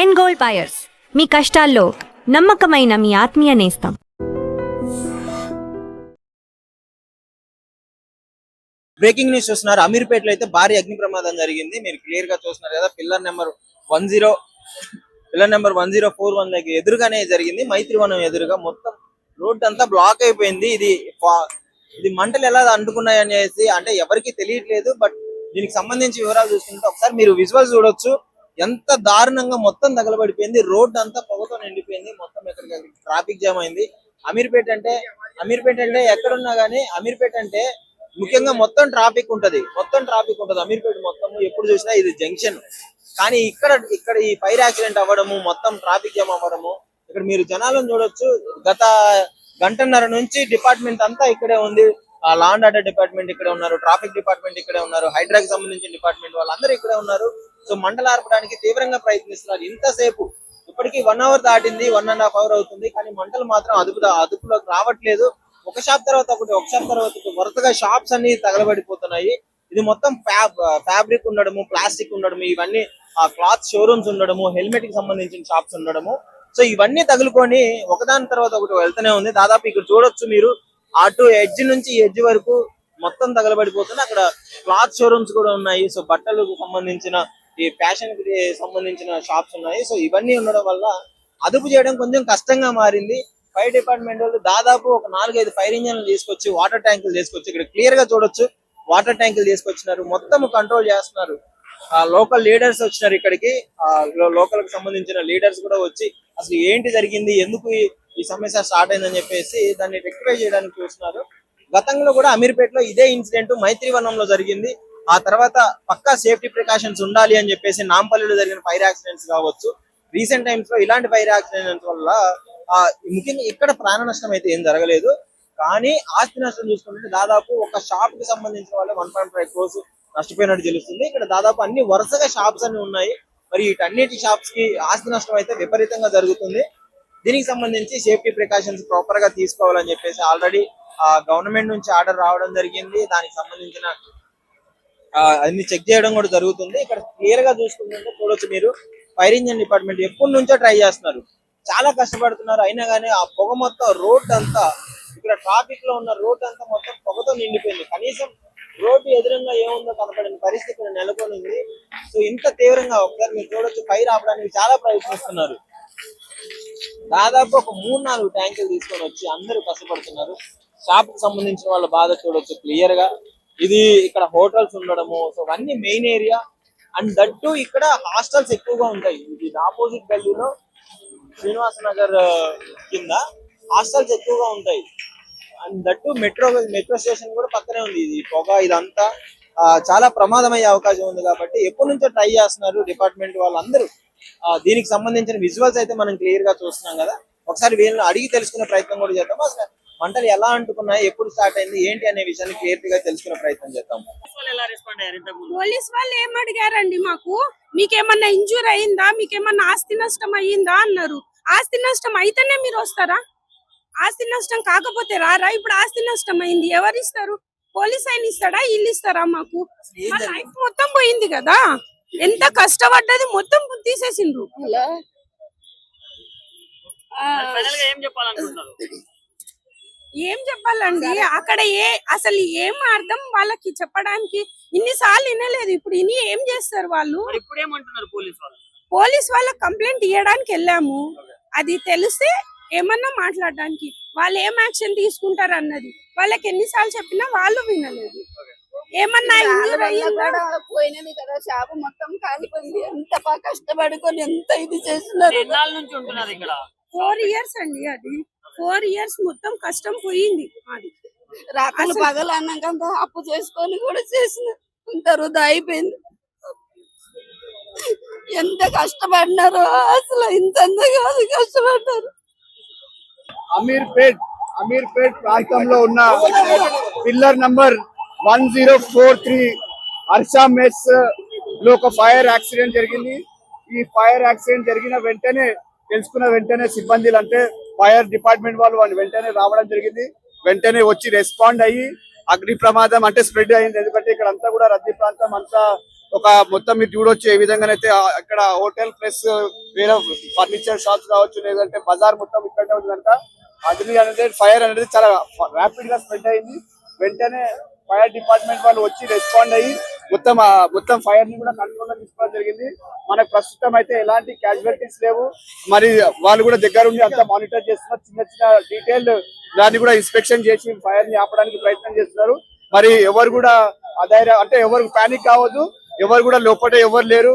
End gold buyers, మీ కష్టాల్లో నమ్మకమైన మీ ఆత్మీయ నేస్తం. బ్రేకింగ్ న్యూస్ చూస్తున్నారు. అమీర్పేటలో అయితే భారీ అగ్ని ప్రమాదం జరిగింది. మీరు క్లియర్ గా చూస్తున్నారు కదా. పిల్లర్ నెంబర్ 1041 దగ్గర ఎదురుగానే జరిగింది. మైత్రివనం ఎదురుగా మొత్తం రోడ్ అంతా బ్లాక్ అయిపోయింది. ఇది మంటలు ఎలా అంటుకున్నాయి అనేసి అంటే ఎవరికి తెలియట్లేదు. బట్ దీనికి సంబంధించి వివరాలు చూస్తుంటే ఒకసారి మీరు విజువల్స్ చూడొచ్చు. ఎంత దారుణంగా మొత్తం తగలబడిపోయింది. రోడ్ అంతా పొగతో నిండిపోయింది. మొత్తం ఎక్కడికి ట్రాఫిక్ జామ్ అయింది. అమీర్పేట అంటే ఎక్కడున్నా గానీ అమీర్పేట అంటే ముఖ్యంగా మొత్తం ట్రాఫిక్ ఉంటది. అమీర్పేట మొత్తం ఎప్పుడు చూసినా ఇది జంక్షన్. కానీ ఇక్కడ ఈ ఫైర్ యాక్సిడెంట్ అవ్వడము, మొత్తం ట్రాఫిక్ జామ్ అవ్వడము, ఇక్కడ మీరు జనాలను చూడొచ్చు. గత గంటన్నర నుంచి డిపార్ట్మెంట్ అంతా ఇక్కడే ఉంది. లా అండ్ ఆర్డర్ డిపార్ట్మెంట్ ఇక్కడే ఉన్నారు, ట్రాఫిక్ డిపార్ట్మెంట్ ఇక్కడే ఉన్నారు, హైడ్రాకి సంబంధించిన డిపార్ట్మెంట్ వాళ్ళందరూ ఇక్కడే ఉన్నారు. సో మంటలు ఆర్పడానికి తీవ్రంగా ప్రయత్నిస్తున్నారు. ఇంతసేపు ఇప్పటికీ 1 అవర్ దాటింది, 1.5 అవర్ అవుతుంది. కానీ మంటలు మాత్రం అదుపులోకి రావట్లేదు. ఒక షాప్ తర్వాత ఒకటి వరుసగా షాప్స్ అన్ని తగలబడిపోతున్నాయి. ఇది మొత్తం ఫ్యాబ్రిక్ ఉండడము, ప్లాస్టిక్ ఉండడము, ఇవన్నీ క్లాత్ షోరూమ్స్ ఉండడము, హెల్మెట్ కి సంబంధించిన షాప్స్ ఉండడము. సో ఇవన్నీ తగులుకొని ఒకదాని తర్వాత ఒకటి వెళ్తూనే ఉంది. దాదాపు ఇక్కడ చూడొచ్చు మీరు, అటు ఎడ్జ్ నుంచి ఎడ్జ్ వరకు మొత్తం తగలబడిపోతుంది. అక్కడ క్లాత్ షోరూమ్స్ కూడా ఉన్నాయి. సో బట్టలకు సంబంధించిన, ఈ ఫ్యాషన్ కి సంబంధించిన షాప్స్ ఉన్నాయి. సో ఇవన్నీ ఉండడం వల్ల అదుపు చేయడం కొంచెం కష్టంగా మారింది. ఫైర్ డిపార్ట్మెంట్ వాళ్ళు దాదాపు ఒక 4-5 ఫైర్ ఇంజన్లు తీసుకొచ్చి, వాటర్ ట్యాంకులు తీసుకొచ్చి, ఇక్కడ క్లియర్ గా చూడొచ్చు వాటర్ ట్యాంకులు తీసుకొచ్చినారు. మొత్తం కంట్రోల్ చేస్తున్నారు. లోకల్ లీడర్స్ వచ్చినారు ఇక్కడికి. లోకల్ కి సంబంధించిన లీడర్స్ కూడా వచ్చి అసలు ఏంటి జరిగింది, ఎందుకు ఈ సమస్య స్టార్ట్ అయిందని చెప్పేసి దాన్ని రెక్టిఫై చేయడానికి చూస్తున్నారు. గతంలో కూడా అమీర్పేటలో ఇదే ఇన్సిడెంట్ మైత్రివనంలో జరిగింది. ఆ తర్వాత పక్కా సేఫ్టీ ప్రికాషన్స్ ఉండాలి అని చెప్పేసి నాంపల్లిలో జరిగిన ఫైర్ యాక్సిడెంట్స్ కావచ్చు. రీసెంట్ టైమ్స్ లో ఇలాంటి ఫైర్ యాక్సిడెంట్స్ వల్ల ముఖ్యంగా ఇక్కడ ప్రాణ నష్టం అయితే ఏం జరగలేదు. కానీ ఆస్తి నష్టం చూసుకుంటే దాదాపు ఒక షాప్ కి సంబంధించిన వాళ్ళు 1.5 crores నష్టపోయినట్టు తెలుస్తుంది. ఇక్కడ దాదాపు అన్ని వరుసగా షాప్స్ అన్ని ఉన్నాయి. మరి వీటన్నిటి షాప్స్ కి ఆస్తి నష్టం అయితే విపరీతంగా జరుగుతుంది. దీనికి సంబంధించి సేఫ్టీ ప్రికాషన్స్ ప్రాపర్ గా తీసుకోవాలని చెప్పేసి ఆల్రెడీ గవర్నమెంట్ నుంచి ఆర్డర్ రావడం జరిగింది. దానికి సంబంధించిన అన్ని చెక్ చేయడం కూడా జరుగుతుంది. ఇక్కడ క్లియర్ గా చూసుకుంటుంటే చూడొచ్చు మీరు, ఫైర్ ఇంజిన్ డిపార్ట్మెంట్ ఎప్పటి నుంచో ట్రై చేస్తున్నారు, చాలా కష్టపడుతున్నారు. అయినా కానీ ఆ పొగ మొత్తం రోడ్ అంతా, ఇక్కడ ట్రాఫిక్ లో ఉన్న రోడ్ అంతా మొత్తం పొగతో నిండిపోయింది. కనీసం రోడ్డు ఎదురుగా ఏముందో కనపడిన పరిస్థితి ఇక్కడ నెలకొనింది. సో ఇంత తీవ్రంగా ఒకసారి మీరు చూడొచ్చు, ఫైర్ ఆపడానికి చాలా ప్రయత్నిస్తున్నారు. దాదాపు ఒక 3-4 ట్యాంకులు తీసుకొని వచ్చి అందరూ కష్టపడుతున్నారు. షాప్ కి సంబంధించిన వాళ్ళ బాధ చూడొచ్చు క్లియర్ గా. ఇది ఇక్కడ హోటల్స్ ఉండడము, సో అన్ని మెయిన్ ఏరియా. అండ్ దట్టు ఇక్కడ హాస్టల్స్ ఎక్కువగా ఉంటాయి. ఇది ఆపోజిట్ గల్లీలో శ్రీనివాస నగర్ కింద హాస్టల్స్ ఎక్కువగా ఉంటాయి. అండ్ దట్టు మెట్రో స్టేషన్ కూడా పక్కనే ఉంది. ఇది పొగ ఇదంతా చాలా ప్రమాదమయ్యే అవకాశం ఉంది. కాబట్టి ఎప్పటి నుంచో ట్రై చేస్తున్నారు డిపార్ట్మెంట్ వాళ్ళందరూ. దీనికి సంబంధించిన విజువల్స్ అయితే మనం క్లియర్ గా చూస్తున్నాం కదా. ఒకసారి వీళ్ళని అడిగి తెలుసుకునే ప్రయత్నం కూడా చేద్దాం. అసలు మంటలు ఎలా అంటుకున్నాయి, ఎప్పుడు స్టార్ట్ అయింది, ఏంటి అనే విషయాన్ని క్లియర్ గా తెలుసుకునే ప్రయత్నం చేద్దాం. పోలీస్ వాళ్ళు ఏం అడిగారండి, మాకు మీకేమన్నా ఇంజూర్ అయిందా, మీకేమన్నా ఆస్తి నష్టం అయ్యిందా అన్నారు. ఆస్తి నష్టం అయితేనే మీరు వస్తారా? ఆస్తి నష్టం కాకపోతే రారా? ఇప్పుడు ఆస్తి నష్టం అయింది, ఎవరు ఇస్తారు? పోలీస్ ఆయన ఇస్తాడా, ఇల్లు ఇస్తారా? మాకు లైఫ్ మొత్తం పోయింది కదా, ఎంత కష్టపడ్డది మొత్తం తీసేసిండ్రు. ఏం చెప్పాలండి అక్కడ? అసలు ఏం అర్థం వాళ్ళకి చెప్పడానికి? ఇన్నిసార్లు వినలేదు, ఇప్పుడు ఇని ఏం చేస్తారు వాళ్ళు? పోలీస్ వాళ్ళకి కంప్లైంట్ ఇవ్వడానికి వెళ్ళాము, అది తెలిస్తే ఏమన్నా మాట్లాడడానికి. వాళ్ళు ఏం యాక్షన్ తీసుకుంటారు అన్నది వాళ్ళకి ఎన్నిసార్లు చెప్పినా వాళ్ళు వినలేదు. ఏమన్నా పోయినది కదా, షాపు మొత్తం కాలిపోయింది. ఎంత కష్టపడుకొని ఎంత ఇది చేస్తున్నారు. 4 years అండి, అది 4 years మొత్తం కష్టం పోయింది. అది రాత్రులు పగలు అన్నాక అప్పు చేసుకొని కూడా చేసిన అంత వృధా అయిపోయింది. ఎంత కష్టపడినారో అసలు, ఇంత కాదు కష్టపడ్డారు. అమీర్పేట్ ప్రాంతంలో ఉన్న పిల్లర్ నంబర్ 1043 హర్షా మెస్ లో ఒక ఫైర్ యాక్సిడెంట్ జరిగింది. ఈ ఫైర్ యాక్సిడెంట్ జరిగిన వెంటనే తెలుసుకున్న వెంటనే సిబ్బందులు, అంటే ఫైర్ డిపార్ట్మెంట్ వాళ్ళు వెంటనే రావడం జరిగింది. వెంటనే వచ్చి రెస్పాండ్ అయ్యి అగ్ని ప్రమాదం అంటే స్ప్రెడ్ అయింది. ఎందుకంటే ఇక్కడ అంతా కూడా రద్దీ ప్రాంతం, అంతా ఒక మొత్తం మీరు చూడొచ్చు ఏ విధంగానైతే అక్కడ హోటల్ ప్లస్ వేరే ఫర్నిచర్ షాప్స్ కావచ్చు లేదంటే బజార్ మొత్తం ఇక్కడే ఉంది కనుక అగ్ని అనేది ఫైర్ అనేది చాలా ర్యాపిడ్ గా స్ప్రెడ్ అయింది. వెంటనే ఫైర్ డిపార్ట్మెంట్ వాళ్ళు వచ్చి రెస్పాండ్ అయ్యి మొత్తం ఫైర్ ని కూడా కంట్రోల్ లో తీసుకోవడం జరిగింది. మనకు ప్రస్తుతం అయితే ఎలాంటి క్యాజువాలిటీస్ లేవు. మరి వాళ్ళు కూడా దగ్గర ఉండి అంతా మానిటర్ చేస్తున్నారు. చిన్న చిన్న డీటెయిల్ దాన్ని కూడా ఇన్స్పెక్షన్ చేసి ఫైర్ ని ఆపడానికి ప్రయత్నం చేస్తున్నారు. మరి ఎవరు కూడా అధైర్య అంటే ఎవరు పానిక్ కావద్దు. ఎవరు కూడా లోపల ఎవరు లేరు,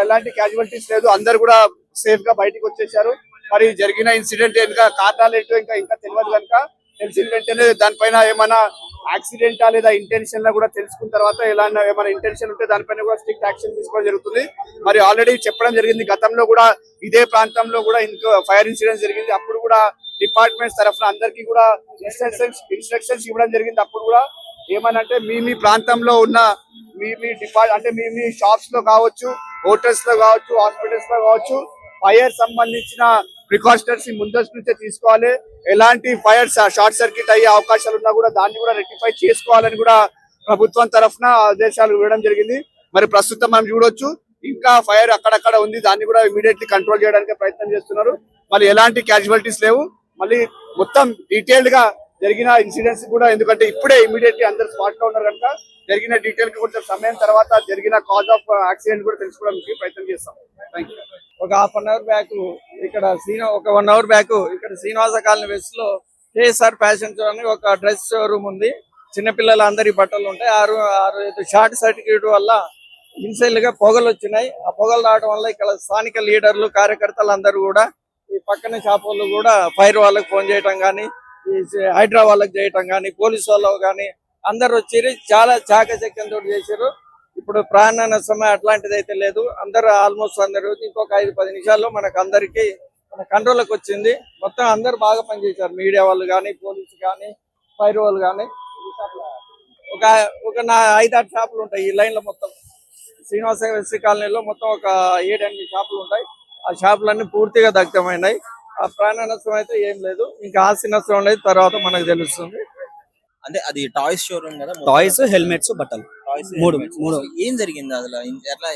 ఎలాంటి క్యాజువాలిటీస్ లేదు. అందరు కూడా సేఫ్ గా బయటకు వచ్చేసారు. మరి జరిగిన ఇన్సిడెంట్ ఇంకా కారణాలు ఏంటో ఇంకా తెలియదు కనుక తెలిసిన వెంటనే దానిపైన ఏమైనా యాక్సిడెంటా లేదా ఇంటెన్షన్ కూడా తెలుసుకున్న తర్వాత ఏమైనా ఇంటెన్షన్ ఉంటే దానిపైన కూడా స్ట్రిక్ట్ యాక్షన్ తీసుకోవడం జరుగుతుంది. మరి ఆల్రెడీ చెప్పడం జరిగింది, గతంలో కూడా ఇదే ప్రాంతంలో కూడా ఫైర్ ఇన్సిడెంట్ జరిగింది. అప్పుడు కూడా డిపార్ట్మెంట్స్ తరఫున అందరికీ కూడా ఇన్స్ట్రక్షన్స్ ఇవ్వడం జరిగింది. అప్పుడు కూడా ఏమనంటే మీ ప్రాంతంలో ఉన్న మీ షాప్స్ లో కావచ్చు, హోటల్స్ లో కావచ్చు, హాస్పిటల్స్ లో కావచ్చు ఫైర్ సంబంధించిన ప్రికాషనర్స్ ముందస్తు నుంచే తీసుకోవాలి. ఎలాంటి ఫైర్ షార్ట్ సర్క్యూట్ అయ్యే అవకాశాలు ఉన్నా కూడా దాన్ని కూడా రెక్టిఫై చేసుకోవాలని కూడా ప్రభుత్వం తరఫున ఆదేశాలు ఇవ్వడం జరిగింది. మరి ప్రస్తుతం మనం చూడొచ్చు ఇంకా ఫైర్ అక్కడక్కడ ఉంది. దాన్ని కూడా ఇమీడియట్లీ కంట్రోల్ చేయడానికి ప్రయత్నం చేస్తున్నారు. మరి ఎలాంటి క్యాజువాలిటీస్ లేవు. మళ్ళీ మొత్తం డీటెయిల్డ్ గా జరిగిన ఇన్సిడెంట్స్ కూడా, ఎందుకంటే ఇప్పుడే ఇమీడియట్లీ అందరు స్పాట్ లో ఉన్నారు కనుక జరిగిన డీటెయిల్ కి కొంచెం సమయం తర్వాత జరిగిన కాజ్ ఆఫ్ యాక్సిడెంట్ కూడా తెలుసుకోవడానికి ప్రయత్నం చేస్తాం. Thank you. ఒక హాఫ్ అన్ అవర్ బ్యాక్ ఇక్కడ ఒక 1 అవర్ బ్యాక్ ఇక్కడ శ్రీనివాస కాలనీ వెస్ట్ లో కేఎస్ఆర్ ఫ్యాషన్ షో అని ఒక డ్రెస్ షోరూమ్ ఉంది. చిన్నపిల్లల అందరి బట్టలు ఉంటాయి. షార్ట్ సర్క్యూట్ వల్ల ఇన్సైల్ గా పొగలు వచ్చినాయి. ఆ పొగలు రావడం వల్ల ఇక్కడ స్థానిక లీడర్లు కార్యకర్తలు అందరూ కూడా ఈ పక్కన షాప్ వాళ్ళు కూడా ఫైర్ వాళ్ళకి ఫోన్ చేయటం కానీ, ఈ హైడ్రా వాళ్ళకి చేయటం కానీ, పోలీసు వాళ్ళకు కానీ అందరు వచ్చి చాలా చాకచక్యంతో చేశారు. ఇప్పుడు ప్రాణ నష్టం అట్లాంటిది అయితే లేదు. అందరూ ఆల్మోస్ట్ అందరూ ఇంకొక 5-10 నిమిషాల్లో మనకు అందరికి మన కంట్రోల్కి వచ్చింది. మొత్తం అందరు బాగా పనిచేశారు. మీడియా వాళ్ళు కానీ, పోలీసు కానీ, ఫైర్ వాళ్ళు కానీ. ఒక 5-6 షాపులు ఉంటాయి ఈ లైన్ లో. మొత్తం శ్రీనివాస ఎస్సీ కాలనీలో మొత్తం ఒక 7-8 షాపులు ఉంటాయి. ఆ షాపులన్నీ పూర్తిగా దగ్ధమైనాయి. ఆ ప్రాణ నష్టం అయితే ఏం లేదు. ఇంకా ఆస్తి నష్టం లేదు, తర్వాత మనకు తెలుస్తుంది. అంటే అది టాయ్స్ షోరూమ్ కదా, టాయ్స్, హెల్మెట్స్, బట్టలు మూడు. ఏం జరిగింది అసలు?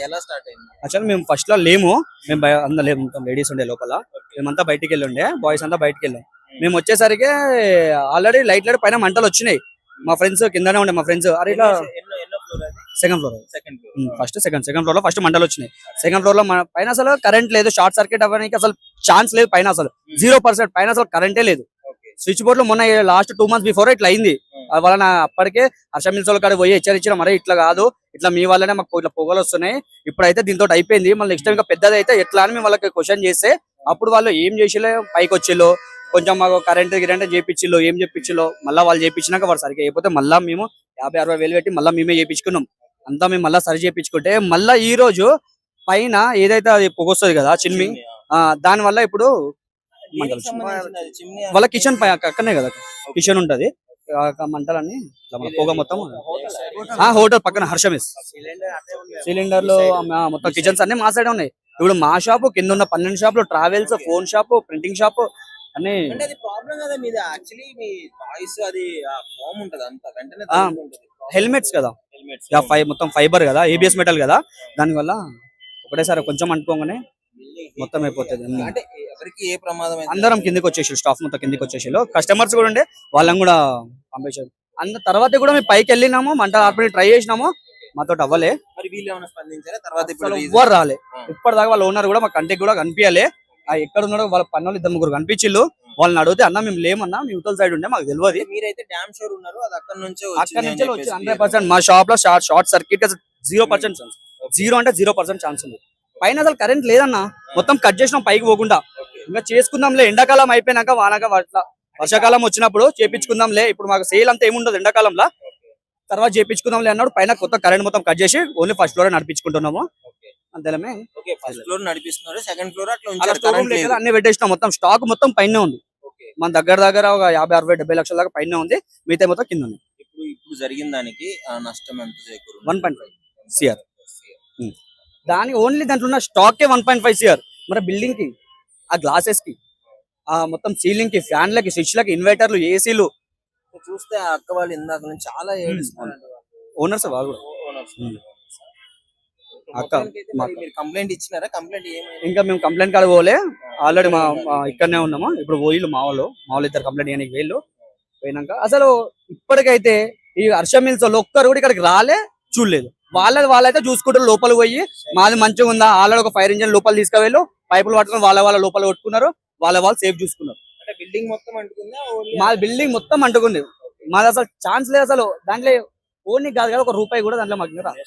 ఎలా స్టార్ట్ అయింది? యాక్చువల్ మేము ఫస్ట్ లో లేము. మేము అందరూ లేము, లేడీస్ ఉండే లోపల. మేమంతా బయటికి వెళ్ళి ఉండే, బాయ్స్ అంతా బయటికి వెళ్ళాం. మేము వచ్చేసరికి ఆల్రెడీ లైట్ పైన మంటలు వచ్చినాయి. మా ఫ్రెండ్స్ కిందనే ఉండే. మా ఫ్రెండ్స్ అరే ఇట్లా సెకండ్ ఫ్లోర్ సెకండ్ ఫ్లోర్ లో ఫస్ట్ మంటలు వచ్చినాయి. సెకండ్ ఫ్లోర్ లో పైన అసలు కరెంట్ లేదు. షార్ట్ సర్క్యూట్ అవ్వడానికి అసలు ఛాన్స్ లేదు. పైన అసలు 0% పైన అసలు కరెంటే లేదు. స్విచ్ బోర్డ్ లో మొన్న లాస్ట్ 2 months బిఫోర్ ఇట్లా అయింది. వాళ్ళ అప్పటికే హర్షమిల్స్ కాడ పోయి హెచ్చరించిన, మరే ఇట్లా కాదు, ఇట్లా మీ వల్లనే మాకు ఇట్లా పొగలు వస్తున్నాయి, ఇప్పుడైతే దీంతో అయిపోయింది, మళ్ళీ నెక్స్ట్ టైం ఇంకా పెద్దది అయితే ఎట్లా అని మేము వాళ్ళకి క్వశ్చన్ చేస్తే అప్పుడు వాళ్ళు ఏం చేసిలో పైకి వచ్చిల్లో కొంచెం మాకు కరెంట్ చేయించిల్లో ఏం చెప్పించిల్లో. మళ్ళీ వాళ్ళు చేయించినాక వాడు సరిగ్గా అయిపోతే మళ్ళీ మేము 50-60 వేలు పెట్టి మళ్ళీ మేమే చేయించుకున్నాం. అంతా మేము మళ్ళీ సరి చేయించుకుంటే మళ్ళీ ఈ రోజు పైన ఏదైతే అది పొగ వస్తుంది కదా చిమ్మి, దాని వల్ల ఇప్పుడు వాళ్ళ కిచెన్ అక్కడనే కదా కిచెన్ ఉంటది. మంటలన్నీ పొగ మొత్తం హోటల్ పక్కన హర్షమిస్ సిలిండర్లు మొత్తం కిచెన్స్ అన్ని మా సైడ్ ఉన్నాయి. ఇప్పుడు మా షాపు కింద ఉన్న 12 షాపులు, travels, phone shop, printing shop అన్ని. హెల్మెట్స్ కదా, మొత్తం ఫైబర్ కదా, ABS మెటల్ కదా, దాని వల్ల ఒకటేసారి కొంచెం అంటుకోగానే మొత్తం అయిపోతుంది. ఏ ప్రమాదం? అందరం కిందకి వచ్చేసి, స్టాఫ్ మొత్తం కిందకి వచ్చేసి, కస్టమర్స్ కూడా ఉండే వాళ్ళని కూడా పంపించారు. తర్వాత కూడా మేము పైకి వెళ్ళినాము, మంట ఆర్పి ట్రై చేసినాము, మాతో అవ్వలే. ఎవ్వరు రాలే ఇప్పటిదాకా. వాళ్ళ ఓనర్ కూడా మా కంటికి కూడా కనిపించాలి. ఎక్కడ ఉన్నాడో వాళ్ళ పన్నులు 2-3 కనిపించిళ్ళు. వాళ్ళని అడిగితే అన్న మేము లేమన్నా, మీ యువతల సైడ్ ఉండే, మాకు తెలియదు. మీరైతే డ్యామ్ షూర్ ఉన్నారు అది అక్కడ నుంచి 100%. మా షాప్ లో షార్ట్ సర్క్యూట్ 0% ఛాన్స్, 0% ఛాన్స్ ఉంది. పైన అసలు కరెంట్ లేదన్నా, మొత్తం కట్ చేసినాం పైకి పోకుండా. ఇంకా చేసుకుందాంలే, ఎండాకాలం అయిపోయినాక వర్షాకాలం వచ్చినప్పుడు చేపించుకుందాంలే, ఇప్పుడు మాకు సేల్ అంతా ఏముండదు ఎండాకాలంలో, తర్వాత చేపించుకుందాంలే అన్నాడు. పైన కొత్త కరెంట్ మొత్తం కట్ చేసి ఓన్లీ ఫస్ట్ ఫ్లోర్ నడిపించుకుంటున్నాము. అంతేమే. ఫస్ట్ ఫ్లోర్ నడిపిస్తున్నారు, సెకండ్ ఫ్లోర్ అన్ని పెట్టేసినాం. మొత్తం స్టాక్ మొత్తం పైన ఉంది. మన దగ్గర ఒక 50-60-70 లక్షల దాకా పైన ఉంది. మిగతా మొత్తం కింద ఉంది. ఇప్పుడు జరిగిన దానికి నష్టం ఎంత? 1.5 CR. దాని ఓన్లీ దాంట్లో ఉన్న స్టాక్ 1.5 CR. మరి బిల్డింగ్ కి, ఆ గ్లాసెస్ కి, ఆ మొత్తం సీలింగ్ కి, ఫ్యాన్లకి, స్విచ్లకి, ఇన్వర్టర్లు, ఏసీలు చూస్తే అక్క వాళ్ళు ఇందాక నుంచి చాలా ఏడుస్తున్నారు. ఓనర్స్ వాళ్ళు. మొత్తానికైతే మరి మీరు కంప్లైంట్ ఇచ్చినారా? కంప్లైంట్ ఏమైంది? ఇంకా మేము కంప్లైంట్ కాడ పోలే, ఆల్రెడీ ఇక్కడనే ఉన్నాము. ఇప్పుడు పోయిళ్ళు మా వాళ్ళు ఇద్దరు కంప్లైంట్ చేయడానికి వీళ్ళు పోయినాక అసలు ఇప్పటికైతే ఈ హర్ష మిల్స్ వాళ్ళు ఒక్కరు కూడా ఇక్కడికి రాలే, చూడలేదు. వాళ్ళైతే చూసుకుంటారు లోపల పోయి మాది మంచిగా ఉందా, ఆల్రెడీ ఒక ఫైర్ ఇంజిన్ లోపల తీసుకువెళ్ళు పైపులు పట్టుకొని వాళ్ళ లోపల కొట్టుకున్నారు, వాళ్ళు సేఫ్ చూసుకున్నారు. అంటే బిల్డింగ్ మొత్తం అంటుకుందా? మా బిల్డింగ్ మొత్తం అంటుకుంది, మాది అసలు ఛాన్స్ లేదు అసలు. దాంట్లో ఓన్లీ కాదు కదా, ఒక రూపాయి కూడా దాంట్లో మాకు రాదు.